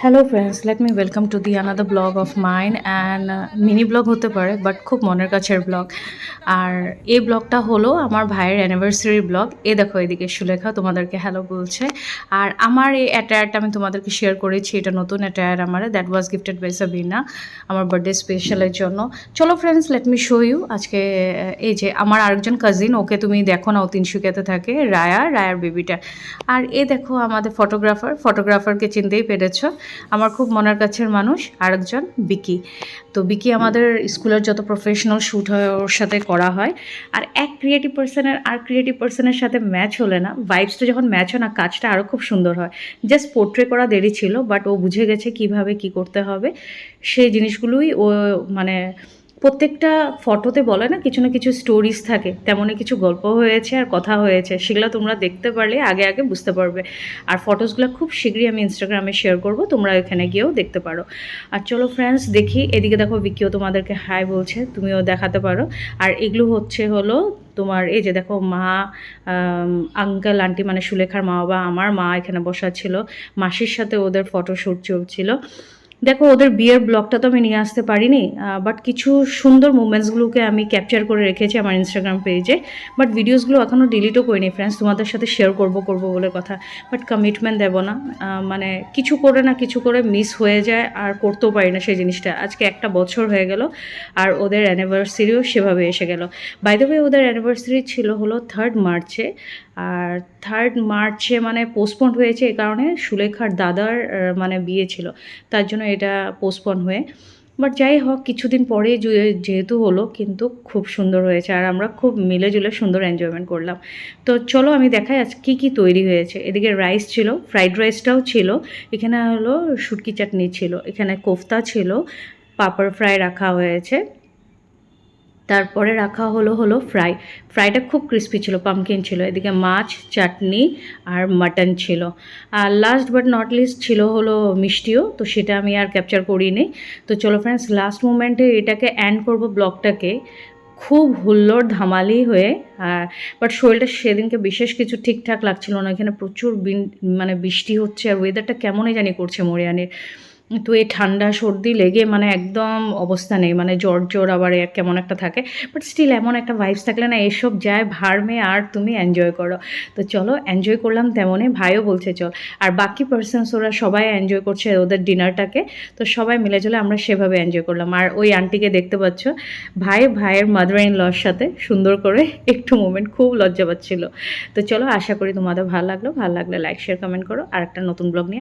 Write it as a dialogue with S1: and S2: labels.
S1: Hello friends, let me welcome to the another blog of mine and mini blog হতে পারে, but খুব মনের কাছের ব্লগ। আর এই ব্লগটা হলো আমার ভাইয়ের অ্যানিভার্সারি ব্লগ। এ দেখো এদিকে সুলেখা তোমাদেরকে হ্যালো বলছে। আর আমার এই অ্যাটায়ারটা আমি তোমাদেরকে শেয়ার করেছি, এটা নতুন অ্যাটায়ার আমার, that was gifted by Sabina আমার বার্থডে স্পেশালের জন্য। চলো friends, let me show you. আজকে এই যে আমার আরেকজন কাজিন, ওকে তুমি দেখো না, ও তিনসুকিয়াতে থাকে, রায়ার বেবিটা। আর এ দেখো আমাদের ফটোগ্রাফারকে চিনতেই পেরেছ, আমার খুব মনের কাছের মানুষ, আরেকজন বিকি। তো বিকি আমাদের স্কুলের যত প্রফেশনাল শ্যুট হয় ওর সাথে করা হয়। আর এক ক্রিয়েটিভ পার্সনের সাথে ম্যাচ হলে না, ভাইবসটা যখন ম্যাচ হয় না, কাজটা আরও খুব সুন্দর হয়। জাস্ট পোর্ট্রে করা দেরি ছিল, বাট ও বুঝে গেছে কিভাবে কি করতে হবে। সেই জিনিসগুলোই ও মানে প্রত্যেকটা ফটোতে বলে না কিছু স্টোরিজ থাকে, তেমনই কিছু গল্প হয়েছে আর কথা হয়েছে, সেগুলো তোমরা দেখতে পারলে আগে বুঝতে পারবে। আর ফটোসগুলো খুব শীঘ্রই আমি ইনস্টাগ্রামে শেয়ার করব, তোমরা এখানে গিয়েও দেখতে পারো। আর চলো ফ্রেন্ডস দেখি, এদিকে দেখো বিকিও তোমাদেরকে হাই বলছে, তুমিও দেখাতে পারো। আর এগুলো হলো তোমার, এই যে দেখো মা, আঙ্কেল আন্টি মানে সুলেখার মা বাবা, আমার মা এখানে বসা ছিল, মাসির সাথে ওদের ফটোশ্যুট চলছিল। দেখো ওদের বিয়ের ব্লগটা তো আমি নিয়ে আসতে পারিনি, বাট কিছু সুন্দর মুমেন্টসগুলোকে আমি ক্যাপচার করে রেখেছি আমার ইনস্টাগ্রাম পেজে। বাট ভিডিওসগুলো এখনও ডিলিটও করিনি ফ্রেন্ডস, তোমাদের সাথে শেয়ার করবো বলে কথা, বাট কমিটমেন্ট দেবো না। মানে কিছু করে মিস হয়ে যায়, আর করতেও পারি না সেই জিনিসটা। আজকে একটা বছর হয়ে গেল, আর ওদের অ্যানিভার্সারিও সেভাবে এসে গেল। বাই দ্য ওয়ে ওদের অ্যানিভার্সারি ছিল হলো 3rd মার্চে। আর 3rd মার্চে মানে পোস্টপন্ড হয়েছে এই কারণে, সুলেখার দাদার মানে বিয়ে ছিল, তার জন্য এটা পোস্টপন হয়ে। বাট যাই হোক, কিছুদিন পরে যেহেতু হলো, কিন্তু খুব সুন্দর হয়েছে, আর আমরা খুব মিলেজুলে সুন্দর এনজয়মেন্ট করলাম। তো চলো আমি দেখাই আজ কী তৈরি হয়েছে। এদিকে রাইস ছিল, ফ্রাইড রাইসটাও ছিল, এখানে হলো শুটকি চাটনি ছিল, এখানে কোফতা ছিল, পাপড় ফ্রাই রাখা হয়েছে, তারপরে রাখা হলো ফ্রাইটা খুব ক্রিস্পি ছিল, পামকিন ছিল, এদিকে মাছ, চাটনি আর মাটন ছিল। আর লাস্ট বাট নট লিস্ট ছিল হলো মিষ্টিও, তো সেটা আমি আর ক্যাপচার করিনি। তো চলো ফ্রেন্ডস, লাস্ট মোমেন্টে এটাকে এন্ড করব ব্লগটাকে, খুব হুল্লোড় ধামালি হয়ে। বাট শরীরটা সেদিনকে বিশেষ কিছু ঠিকঠাক লাগছিল না, এখানে প্রচুর মানে বৃষ্টি হচ্ছে, আর ওয়েদারটা কেমনই জানি করছে মরিয়ানির। তো এই ঠান্ডা সর্দি লেগে মানে একদম অবস্থা নেই, মানে জ্বর আবার কেমন একটা থাকে। বাট স্টিল এমন একটা ভাইবস থাকলে না এসব যায় ভাড়মে, আর তুমি এনজয় করো। তো চলো এনজয় করলাম তেমনই, ভাইও বলছে চল। আর বাকি পার্সনস ওরা সবাই এনজয় করছে ওদের ডিনারটাকে। তো সবাই মিলে চলে আমরা সেভাবে এনজয় করলাম। আর ওই আন্টিকে দেখতে পাচ্ছ, ভাইয়ের মাদার ইন লর সাথে সুন্দর করে একটু মোমেন্ট, খুব লজ্জা পাচ্ছিল। তো চলো, আশা করি তোমাদের ভালো লাগলে লাইক শেয়ার কমেন্ট করো, আর একটা নতুন ব্লগ নিয়ে